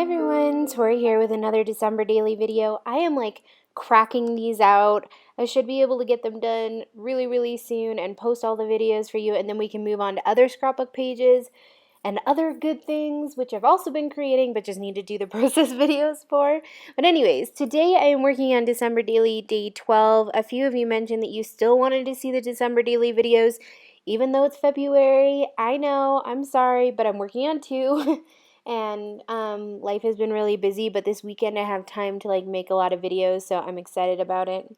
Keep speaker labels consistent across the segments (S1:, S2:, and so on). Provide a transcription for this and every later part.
S1: everyone, Tori here with another December daily video. I am like cracking these out. I should be able to get them done really soon and post all the videos for you, and then we can move on to other scrapbook pages and other good things, which I've also been creating but just need to do the process videos for. But anyways, today I am working on December daily day 12. A few of you mentioned that you still wanted to see the December daily videos even though it's February. I know, I'm sorry, but I'm working on two. And life has been really busy, but this weekend I have time to like make a lot of videos, so I'm excited about it.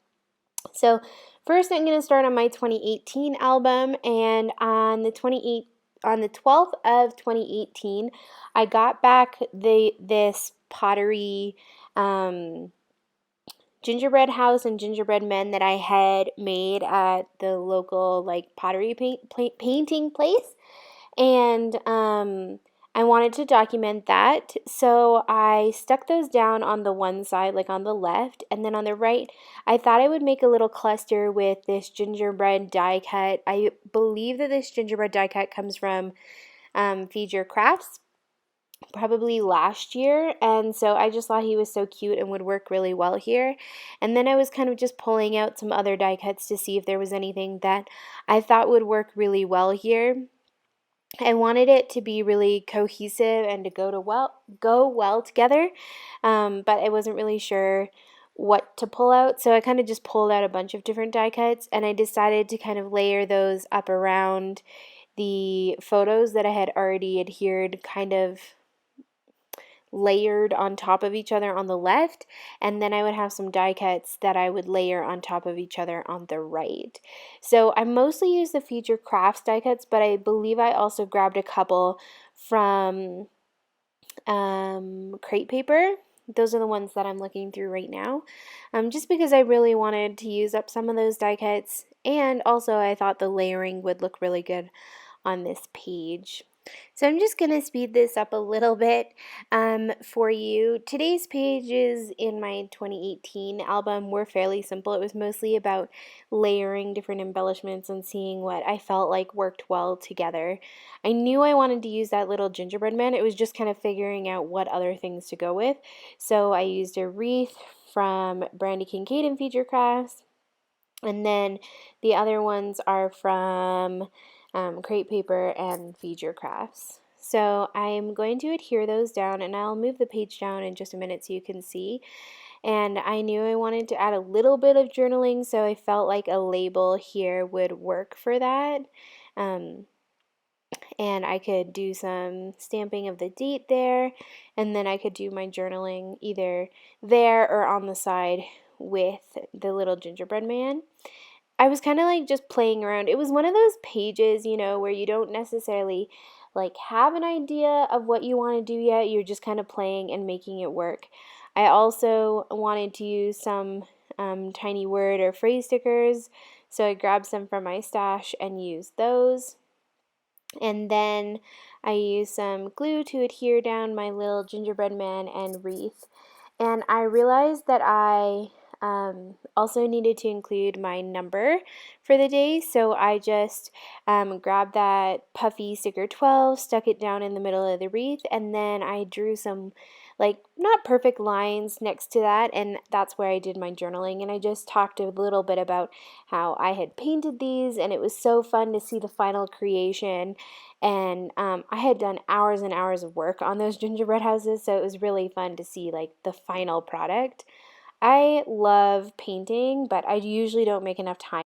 S1: So first I'm going to start on my 2018 album, and on the 12th of 2018, I got back this pottery gingerbread house and gingerbread men that I had made at the local like pottery painting place. And I wanted to document that, so I stuck those down on the one side, like on the left, and then on the right, I thought I would make a little cluster with this gingerbread die cut. I believe that this gingerbread die cut comes from Feed Your Crafts, probably last year, and so I just thought he was so cute and would work really well here. And then I was kind of just pulling out some other die cuts to see if there was anything that I thought would work really well here. I wanted it to be really cohesive and to go well together, but I wasn't really sure what to pull out, so I kind of just pulled out a bunch of different die cuts, and I decided to kind of layer those up around the photos that I had already adhered, kind of layered on top of each other on the left, and then I would have some die cuts that I would layer on top of each other on the right. So I mostly use the Feed Your Crafts die cuts, but I believe I also grabbed a couple from crepe paper. Those are the ones that I'm looking through right now, just because I really wanted to use up some of those die cuts, and also I thought the layering would look really good on this page. So I'm just going to speed this up a little bit for you. Today's pages in my 2018 album were fairly simple. It was mostly about layering different embellishments and seeing what I felt like worked well together. I knew I wanted to use that little gingerbread man. It was just kind of figuring out what other things to go with. So I used a wreath from Brandy Kincaid and Feed Your Crafts, and then the other ones are from crepe paper and Feed Your Crafts. So I'm going to adhere those down, and I'll move the page down in just a minute so you can see. And I knew I wanted to add a little bit of journaling, so I felt like a label here would work for that. And I could do some stamping of the date there, and then I could do my journaling either there or on the side with the little gingerbread man. I was kind of like just playing around. It was one of those pages, where you don't necessarily like have an idea of what you want to do yet. You're just kind of playing and making it work. I also wanted to use some tiny word or phrase stickers, so I grabbed some from my stash and used those. And then I used some glue to adhere down my little gingerbread man and wreath. And I realized that I also needed to include my number for the day, so I just grabbed that puffy sticker 12, stuck it down in the middle of the wreath, and then I drew some like not perfect lines next to that, and that's where I did my journaling. And I just talked a little bit about how I had painted these, and it was so fun to see the final creation. And I had done hours and hours of work on those gingerbread houses, so it was really fun to see like the final product. I love painting, but I usually don't make enough time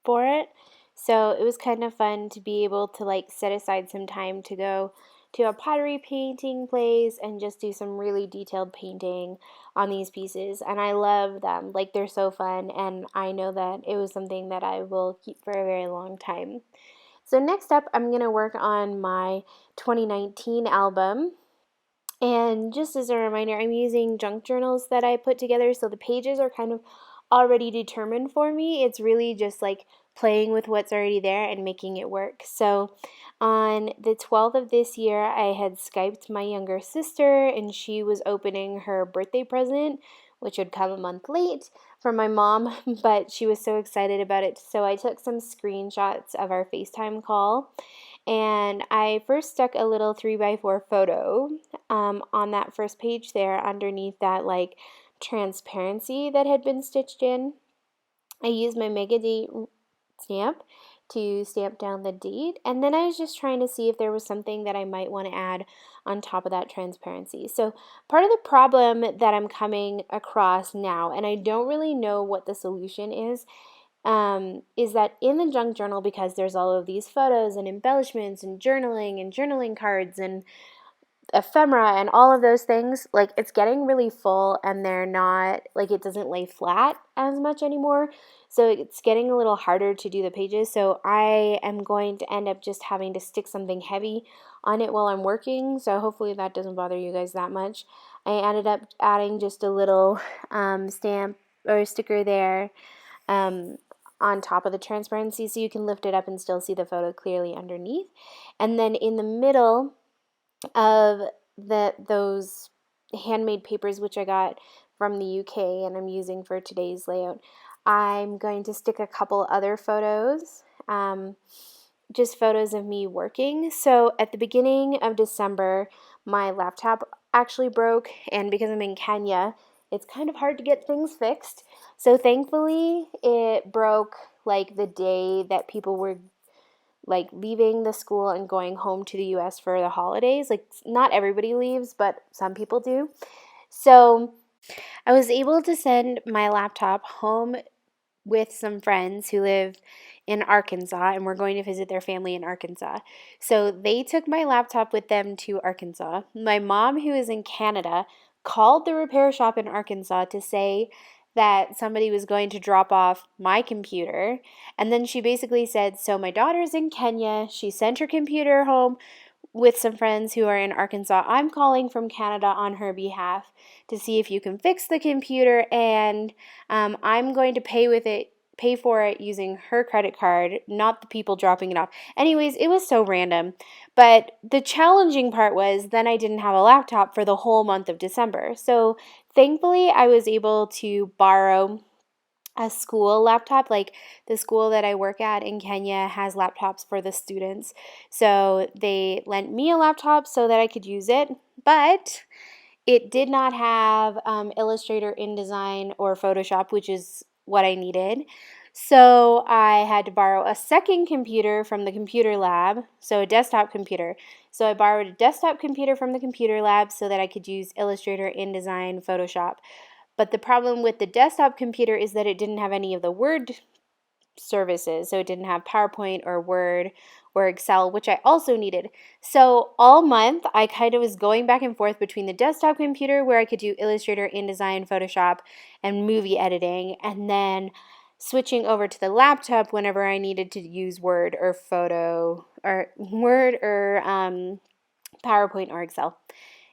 S1: for it. So it was kind of fun to be able to like set aside some time to go to a pottery painting place and just do some really detailed painting on these pieces. And I love them. Like, they're so fun, and I know that it was something that I will keep for a very long time. So next up, I'm going to work on my 2019 album. And just as a reminder, I'm using junk journals that I put together, so the pages are kind of already determined for me. It's really just like playing with what's already there and making it work. So on the 12th of this year, I had Skyped my younger sister, and she was opening her birthday present, which would come a month late, from my mom, but she was so excited about it. So I took some screenshots of our FaceTime call, And I first stuck a little 3x4 photo on that first page there underneath that like transparency that had been stitched in. I used my Mega Date stamp to stamp down the date, and then I was just trying to see if there was something that I might want to add on top of that transparency. So part of the problem that I'm coming across now, and I don't really know what the solution is that in the junk journal, because there's all of these photos and embellishments and journaling cards and ephemera and all of those things, like it's getting really full and they're not, like it doesn't lay flat as much anymore. So it's getting a little harder to do the pages. So I am going to end up just having to stick something heavy on it while I'm working. So hopefully that doesn't bother you guys that much. I ended up adding just a little stamp or sticker there on top of the transparency so you can lift it up and still see the photo clearly underneath. And then in the middle of those handmade papers, which I got from the UK and I'm using for today's layout, I'm going to stick a couple other photos, just photos of me working. So at the beginning of December, my laptop actually broke, and because I'm in Kenya, it's kind of hard to get things fixed. So thankfully, it broke like the day that people were like leaving the school and going home to the US for the holidays. Like not everybody leaves, but some people do. So I was able to send my laptop home with some friends who live in Arkansas, and we're going to visit their family in Arkansas. So they took my laptop with them to Arkansas. My mom, who is in Canada, called the repair shop in Arkansas to say that somebody was going to drop off my computer. And then she basically said, so my daughter's in Kenya. She sent her computer home with some friends who are in Arkansas. I'm calling from Canada on her behalf to see if you can fix the computer, and I'm going to pay for it using her credit card, not the people dropping it off. Anyways, it was so random. But the challenging part was then I didn't have a laptop for the whole month of December. So thankfully, I was able to borrow a school laptop. Like the school that I work at in Kenya has laptops for the students. So they lent me a laptop so that I could use it, but it did not have Illustrator, InDesign, or Photoshop, which is what I needed. So I had to borrow a second computer from the computer lab, so a desktop computer. So I borrowed a desktop computer from the computer lab so that I could use Illustrator, InDesign, Photoshop. But the problem with the desktop computer is that it didn't have any of the Word services. So it didn't have PowerPoint or Word or Excel, which I also needed. So all month, I kind of was going back and forth between the desktop computer where I could do Illustrator, InDesign, Photoshop, and movie editing, and then switching over to the laptop whenever I needed to use Word or PowerPoint or Excel.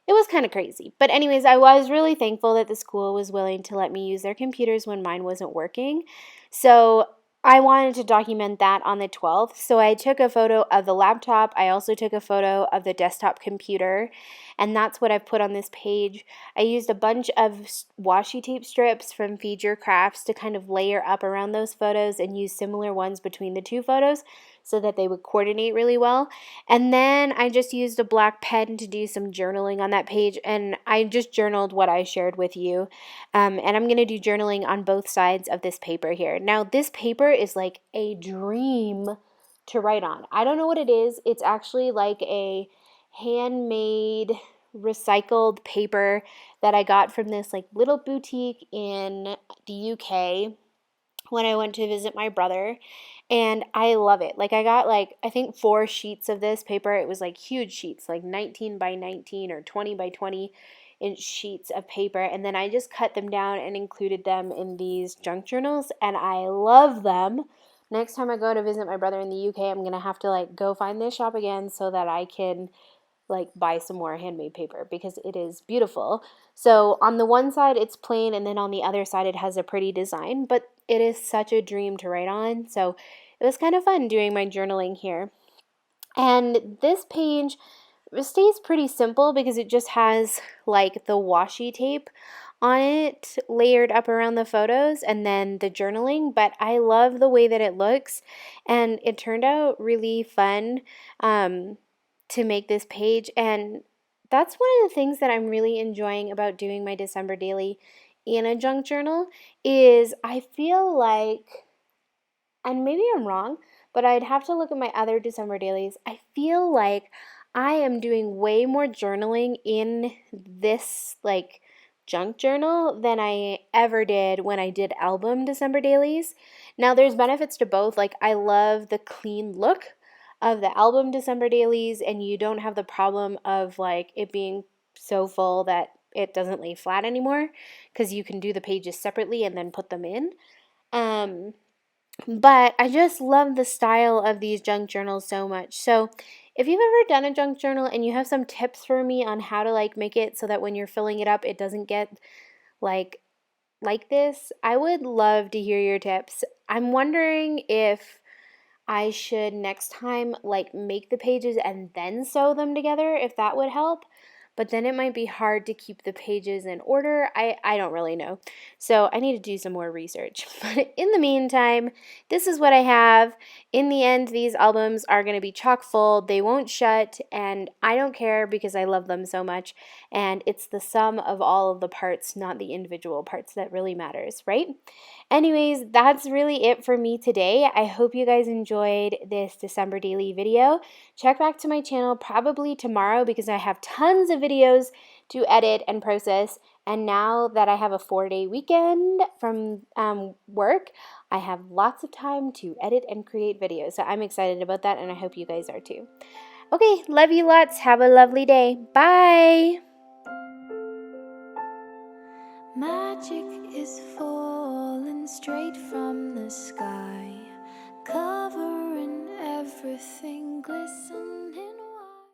S1: It was kind of crazy. But anyways, I was really thankful that the school was willing to let me use their computers when mine wasn't working. So I wanted to document that on the 12th. So I took a photo of the laptop. I also took a photo of the desktop computer, and that's what I've put on this page. I used a bunch of washi tape strips from Feed Your Crafts to kind of layer up around those photos and use similar ones between the two photos so that they would coordinate really well. And then I just used a black pen to do some journaling on that page, and I just journaled what I shared with you. And I'm going to do journaling on both sides of this paper here. Now, this paper is like a dream to write on. I don't know what it is. It's actually like a handmade recycled paper that I got from this like little boutique in the UK when I went to visit my brother, and I love it. Like I got like I think 4 sheets of this paper. It was like huge sheets, like 19 by 19 or 20 by 20-inch sheets of paper, and then I just cut them down and included them in these junk journals, and I love them. Next time I go to visit my brother in the UK, I'm going to have to like go find this shop again so that I can like buy some more handmade paper because it is beautiful. So on the one side it's plain, and then on the other side it has a pretty design, but it is such a dream to write on. So it was kind of fun doing my journaling here. And this page stays pretty simple because it just has like the washi tape on it layered up around the photos and then the journaling, but I love the way that it looks, and it turned out really fun to make this page. And that's one of the things that I'm really enjoying about doing my December daily in a junk journal is I feel like, and maybe I'm wrong, but I'd have to look at my other December dailies. I feel like I am doing way more journaling in this like junk journal than I ever did when I did album December dailies. Now there's benefits to both. Like I love the clean look of the album December dailies, and you don't have the problem of like it being so full that it doesn't lay flat anymore because you can do the pages separately and then put them in. Um, but I just love the style of these junk journals so much. So if you've ever done a junk journal and you have some tips for me on how to like make it so that when you're filling it up, it doesn't get like this, I would love to hear your tips. I'm wondering if I should next time like make the pages and then sew them together, if that would help. But then it might be hard to keep the pages in order. I don't really know. So I need to do some more research. But in the meantime, this is what I have. In the end, these albums are going to be chock full. They won't shut, and I don't care because I love them so much. And it's the sum of all of the parts, not the individual parts, that really matters, right? Anyways, that's really it for me today. I hope you guys enjoyed this December daily video. Check back to my channel probably tomorrow because I have tons of videos to edit and process. And now that I have a 4-day weekend from work, I have lots of time to edit and create videos. So I'm excited about that, and I hope you guys are too. Okay, love you lots. Have a lovely day. Bye.
S2: Magic is falling straight from the sky, covering everything glistens.